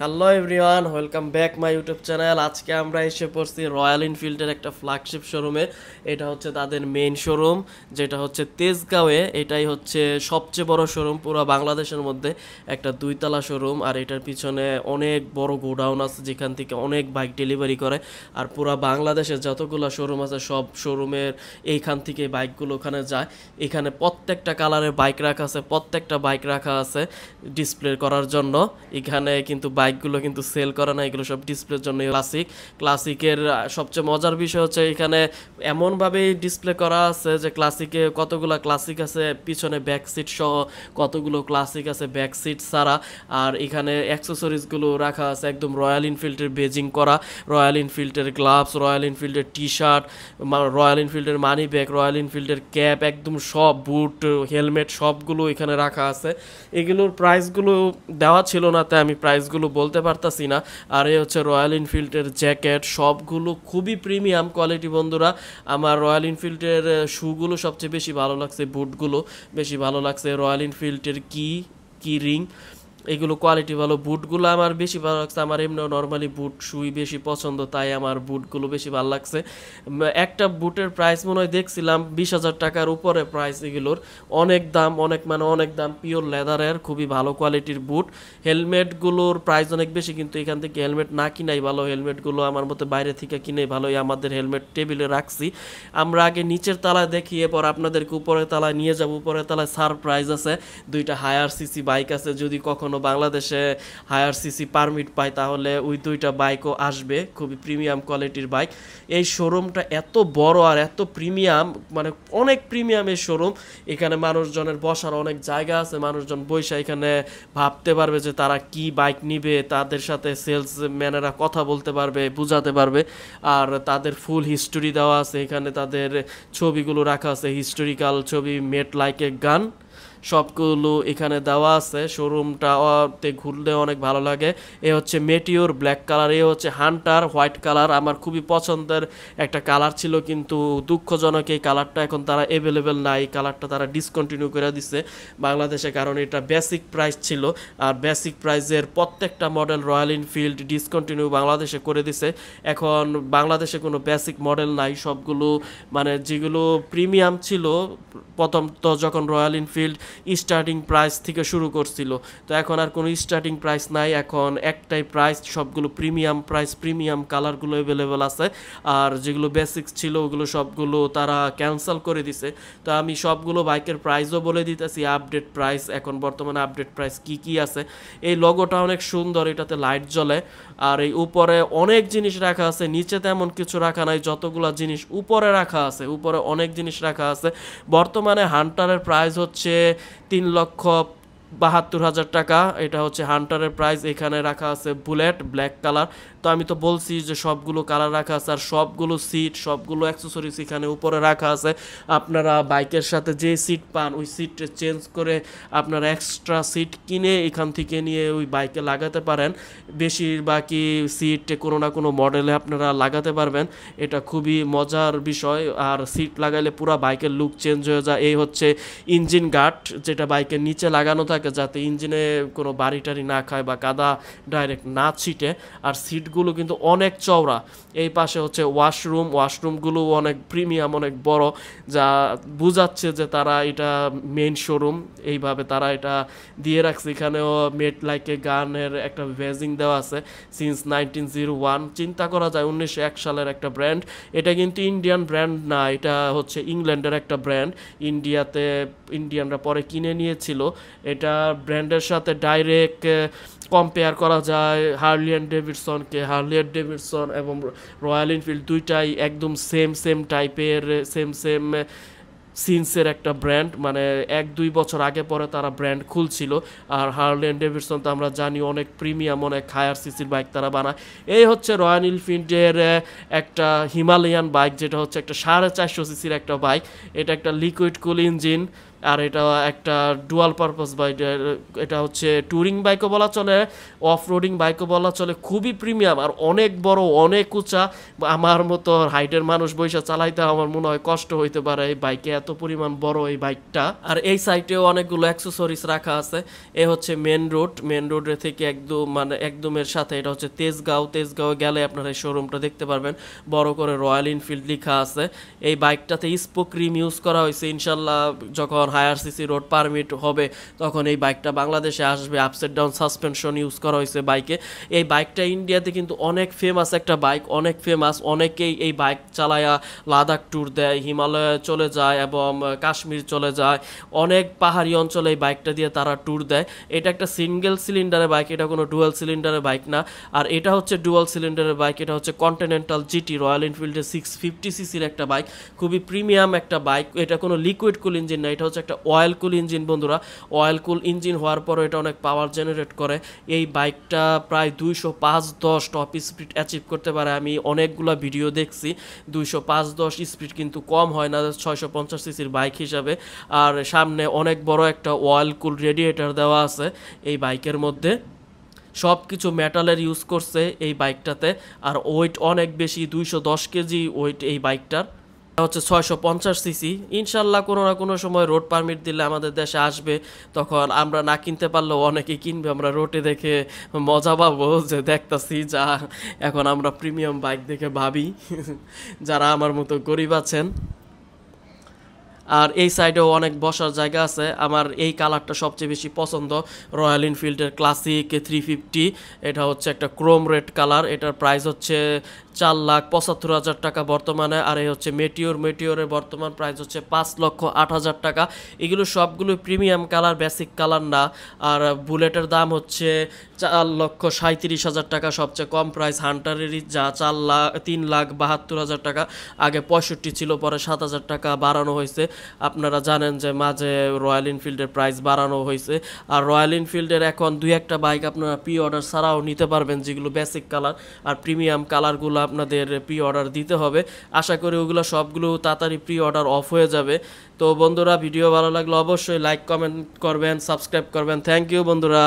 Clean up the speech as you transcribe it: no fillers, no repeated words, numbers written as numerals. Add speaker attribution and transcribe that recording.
Speaker 1: Hello everyone, welcome back my YouTube channel. আজকে আমরা এসে পড়ছি রয়্যাল এনফিল্ডের একটা ফ্ল্যাগশিপ শোরুমে। এটা হচ্ছে তাদের মেইন শোরুম, যেটা হচ্ছে তেজগাঁওয়ে। এটাই হচ্ছে সবচেয়ে বড় শোরুম পুরো বাংলাদেশের মধ্যে, একটা দুইতলা শোরুম। আর এটার পিছনে অনেক বড় গোডাউন আছে যেখান থেকে অনেক বাইক ডেলিভারি করে। আর পুরো বাংলাদেশের যতগুলো শোরুম আছে সব শোরুমের এইখান থেকে বাইকগুলো ওখানে যায়। এখানে প্রত্যেকটা কালারের বাইক রাখা আছে, প্রত্যেকটা বাইক রাখা আছে ডিসপ্লে করার জন্য। এখানে কিন্তু বাইকগুলো কিন্তু সেল করে না, এগুলো সব ডিসপ্লের জন্য। ক্লাসিকের সবচেয়ে মজার বিষয় হচ্ছে এখানে এমনভাবে ডিসপ্লে করা আছে যে ক্লাসিকে কতগুলো ক্লাসিক আছে পিছনে ব্যাক সিট সহ, কতগুলো ক্লাসিক আছে ব্যাক সিট ছাড়া। আর এখানে অ্যাক্সেসরিজগুলো রাখা আছে একদম রয়্যাল এনফিল্ডের বেজিং করা, রয়্যাল এনফিল্ডের গ্লাভস, রয়্যাল এনফিল্ডের টি শার্ট, রয়্যাল এনফিল্ডের মানি ব্যাগ, রয়্যাল এনফিল্ডের ক্যাপ, একদম সব বুট, হেলমেট সবগুলো এখানে রাখা আছে। এগুলোর প্রাইসগুলো দেওয়া ছিল না, তাই আমি প্রাইসগুলো বলতে পারতাছি না। আর এই হচ্ছে রয়্যাল এনফিল্ডের জ্যাকেট, সবগুলো খুবই প্রিমিয়াম কোয়ালিটি বন্ধুরা। আমার রয়্যাল এনফিল্ডের শুগুলো সবচেয়ে বেশি ভালো লাগছে, বুটগুলো বেশি ভালো লাগছে। রয়্যাল এনফিল্ডের কি রিং, এগুলো কোয়ালিটি ভালো। বুটগুলো আমার বেশি ভালো লাগছে, আমার এমনি নর্মালি বুট শুই বেশি পছন্দ, তাই আমার বুটগুলো বেশি ভালো লাগছে। একটা বুটের প্রাইস মনে হয় দেখছিলাম 20,000 টাকার উপরে প্রাইস এগুলোর। অনেক দাম, অনেক দাম। পিওর লেদারের খুবই ভালো কোয়ালিটির বুট। হেলমেটগুলোর প্রাইস অনেক বেশি, কিন্তু এখান থেকে হেলমেট না কিনাই ভালো। হেলমেটগুলো আমার মতে বাইরে থেকে কিনে ভালোই। আমাদের হেলমেট টেবিলে রাখছি, আমরা আগে নিচের তলায় দেখি, এরপর আপনাদেরকে উপরের তলায় নিয়ে যাব। উপরের তলায় সারপ্রাইজ আছে, দুইটা হায়ার সিসি বাইক আছে। যদি কখনো বাংলাদেশে হায়ার সিসি পারমিট পায় তাহলে ওই দুইটা বাইকও আসবে, খুবই প্রিমিয়াম কোয়ালিটির বাইক। এই শোরুমটা এত বড় আর এত প্রিমিয়াম, মানে অনেক প্রিমিয়াম এই শোরুম। এখানে মানুষজনের বসার অনেক জায়গা আছে, মানুষজন বৈশা এখানে ভাবতে পারবে যে তারা কি বাইক নিবে, তাদের সাথে সেলসম্যানেরা কথা বলতে পারবে, বুঝাতে পারবে। আর তাদের ফুল হিস্টোরি দেওয়া আছে এখানে, তাদের ছবিগুলো রাখা আছে, হিস্টোরিক্যাল ছবি, মেট লাইক এ গান, সবগুলো এখানে দেওয়া আছে। শোরুমটাতে ঘুরলে অনেক ভালো লাগে। এ হচ্ছে মেটিওর ব্ল্যাক কালার, এ হচ্ছে হান্টার হোয়াইট কালার। আমার খুবই পছন্দের একটা কালার ছিল, কিন্তু দুঃখজনক এই কালারটা এখন তারা অ্যাভেলেবেল নাই। এই কালারটা তারা ডিসকন্টিনিউ করে দিচ্ছে বাংলাদেশে, কারণ এটা বেসিক প্রাইস ছিল। আর বেসিক প্রাইসের প্রত্যেকটা মডেল রয়্যাল এনফিল্ড ডিসকন্টিনিউ বাংলাদেশে করে দিছে। এখন বাংলাদেশে কোনো বেসিক মডেল নাই, সবগুলো মানে যেগুলো প্রিমিয়াম ছিল প্রথম তো যখন রয়্যাল এনফিল্ড স্টার্টিং প্রাইস থেকে শুরু করছিল, তো এখন আর কোনো স্টার্টিং প্রাইস নাই, এখন একটাই প্রাইস। সবগুলো প্রিমিয়াম প্রাইস, প্রিমিয়াম কালারগুলো অ্যাভেলেবেল আছে। আর যেগুলো বেসিক্স ছিল ওগুলো সবগুলো তারা ক্যান্সেল করে দিছে। তো আমি সবগুলো বাইকের প্রাইসও বলে দিতেছি, আপডেট প্রাইস, এখন বর্তমানে আপডেট প্রাইস কি আছে। এই লোগোটা অনেক সুন্দর, এটাতে লাইট জ্বলে। আর এই উপরে অনেক জিনিস রাখা আছে, নিচে তেমন কিছু রাখা নাই। যতগুলা জিনিস উপরে রাখা আছে, উপরে অনেক জিনিস রাখা আছে। বর্তমানে হান্টারের প্রাইস হচ্ছে 3,72,000 টাকা। এটা হচ্ছে হান্টারের প্রাইস। এখানে রাখা আছে বুলেট ব্ল্যাক কালার। তো আমি তো বলছি যে সবগুলো কালার রাখা আছে, আর সবগুলো সিট, সবগুলো অ্যাক্সেসরিজ এখানে উপরে রাখা আছে। আপনারা বাইকের সাথে যে সিট পান ওই সিট চেঞ্জ করে আপনারা এক্সট্রা সিট কিনে এখান থেকে নিয়ে ওই বাইকে লাগাতে পারেন। বেশিরভাগই সিট কোনো না কোনো মডেলে আপনারা লাগাতে পারবেন, এটা খুবই মজার বিষয়। আর সিট লাগাইলে পুরো বাইকের লুক চেঞ্জ হয়ে যায়। এই হচ্ছে ইঞ্জিন গার্ড, যেটা বাইকের নিচে লাগানো থাকে যাতে ইঞ্জিনে কোনো বাড়ি টাড়ি না খায় বা কাদা ডাইরেক্ট না ছিটে। আর সিটগুলো কিন্তু অনেক চওড়া। এই পাশে হচ্ছে ওয়াশরুমগুলো অনেক প্রিমিয়াম, অনেক বড়, যা বুঝাচ্ছে যে তারা এটা মেইন শোরুম, এইভাবে তারা এটা দিয়ে রাখছে। এখানেও মেট লাইকে গানের একটা ভেজিং দেওয়া আছে, সিন্স 1901। চিন্তা করা যায় 1901 সালের একটা ব্র্যান্ড। এটা কিন্তু ইন্ডিয়ান ব্র্যান্ড না, এটা হচ্ছে ইংল্যান্ডের একটা ব্র্যান্ড। ইন্ডিয়ানরা পরে কিনে নিয়েছিল। এটা ব্র্যান্ডের সাথে ডাইরেক্ট কম্পেয়ার করা যায় হার্লি অ্যান্ড ডেভিডসন এবং রয়্যাল এনফিল্ড, দুইটাই একদম সেম টাইপের, সেম সিন্সের একটা ব্র্যান্ড। মানে 1-2 বছর আগে পরে তারা ব্র্যান্ড খুলছিল। আর হার্লি অ্যান্ড ডেভিডসন তো আমরা জানি অনেক প্রিমিয়াম, অনেক হায়ার সিসির বাইক তারা বানায়। এই হচ্ছে রয়্যাল এনফিল্ডের একটা হিমালয়ান বাইক, যেটা হচ্ছে একটা 450 সিসির একটা বাইক। এটা একটা লিকুইড কুল ইঞ্জিন, আর এটা একটা ডুয়াল পারপাস বাইক, এটা হচ্ছে ট্যুরিং বাইকও বলা চলে, অফ রোডিং বাইকও বলা চলে, খুবই প্রিমিয়াম আর অনেক বড়, অনেক উঁচা। আমার মতো হাইটের মানুষ বৈশা চালাইতে আমার মনে হয় কষ্ট হইতে পারে এই বাইকে, এত পরিমাণ বড় এই বাইকটা। আর এই সাইডেও অনেকগুলো অ্যাক্সেসরিজ রাখা আছে। এ হচ্ছে মেন রোডের থেকে একদমের সাথে এটা হচ্ছে তেজগাঁও গেলে আপনারা এই শোরুমটা দেখতে পারবেন, বড় করে রয়্যাল এনফিল্ড লেখা আছে। এই বাইকটাতে স্পোক রিম ইউজ করা হয়েছে। ইনশাল্লাহ যখন হায়ার সিসি রোড পারমিট হবে তখন এই বাইকটা বাংলাদেশে আসবে। আপসাইড ডাউন সাসপেনশন ইউজ করা হয়েছে বাইকে। এই বাইকটা ইন্ডিয়াতে কিন্তু অনেক ফেমাস একটা বাইক, অনেক ফেমাস। অনেকেই এই বাইক চালায়া লাদাখ ট্যুর দেয়, হিমালয়ে চলে যায় এবং কাশ্মীর চলে যায়, অনেক পাহাড়ি অঞ্চলে এই বাইকটা দিয়ে তারা ট্যুর দেয়। এটা একটা সিঙ্গেল সিলিন্ডারের বাইক, এটা কোনো ডুয়াল সিলিন্ডারের বাইক না। আর এটা হচ্ছে ডুয়াল সিলিন্ডারের বাইক, এটা হচ্ছে কন্টিনেন্টাল জিটি, রয়্যাল এনফিল্ডের 650 সিসির একটা বাইক, খুবই প্রিমিয়াম একটা বাইক। এটা কোনো লিকুইড কুল ইঞ্জিন না, এটা হচ্ছে একটা অয়েল কুল ইঞ্জিন বন্ধুরা। অয়েল কুল ইঞ্জিন হওয়ার পরও এটা অনেক পাওয়ার জেনারেট করে। এই বাইকটা প্রায় 205-10 টপ স্পিড অ্যাচিভ করতে পারে। আমি অনেকগুলো ভিডিও দেখছি, 205-10 স্পিড কিন্তু কম হয় না 650 সিসির বাইক হিসাবে। আর সামনে অনেক বড় একটা অয়েল কুল রেডিয়েটর দেওয়া আছে এই বাইকের মধ্যে। সব কিছু মেটালের ইউজ করছে এই বাইকটাতে। আর ওয়েট অনেক বেশি, 210 কেজি ওয়েট এই বাইকটার। হচ্ছে 650 সিসি। ইনশাল্লাহ কোনো না কোনো সময় রোড পারমিট দিলে আমাদের দেশে আসবে, তখন আমরা না কিনতে পারলেও অনেকেই কিনবে। আমরা রোডে দেখে মজা পাবো যে দেখতাছি যা এখন আমরা প্রিমিয়াম বাইক দেখে ভাবি যারা আমার মতো গরিব আছেন। আর এই সাইডেও অনেক বসার জায়গা আছে। আমার এই কালারটা সবচেয়ে বেশি পছন্দ, রয়্যাল এনফিল্ডের ক্লাসিক 350। এটা হচ্ছে একটা ক্রোম রেড কালার, এটার প্রাইস হচ্ছে 4,75,000 টাকা বর্তমানে। আর এই হচ্ছে মেটিওরের বর্তমান প্রাইস হচ্ছে 5,08,000 টাকা। এগুলো সবগুলো প্রিমিয়াম কালার, বেসিক কালার না। আর বুলেটের দাম হচ্ছে 4,37,000 টাকা, সবচেয়ে কম প্রাইস হান্টারেরই, যা 3,72,000 টাকা। আগে 65 ছিল, পরে 7,000 টাকা বাড়ানো হয়েছে। আপনারা জানেন যে মাঝে রয়্যাল এনফিল্ডের প্রাইস বাড়ানো হয়েছে। আর রয়্যাল এনফিল্ডের এখন 2-1টা বাইক আপনারা প্রি অর্ডার ছাড়াও নিতে পারবেন, যেগুলো বেসিক কালার। আর প্রিমিয়াম কালারগুলো আপনাদের প্রি অর্ডার দিতে হবে। আশা করি ওগুলো সবগুলো তাড়াতাড়ি প্রি অর্ডার অফ হয়ে যাবে। তো বন্ধুরা, ভিডিও ভালো লাগলে অবশ্যই লাইক কমেন্ট করবেন, সাবস্ক্রাইব করবেন। থ্যাংক ইউ বন্ধুরা।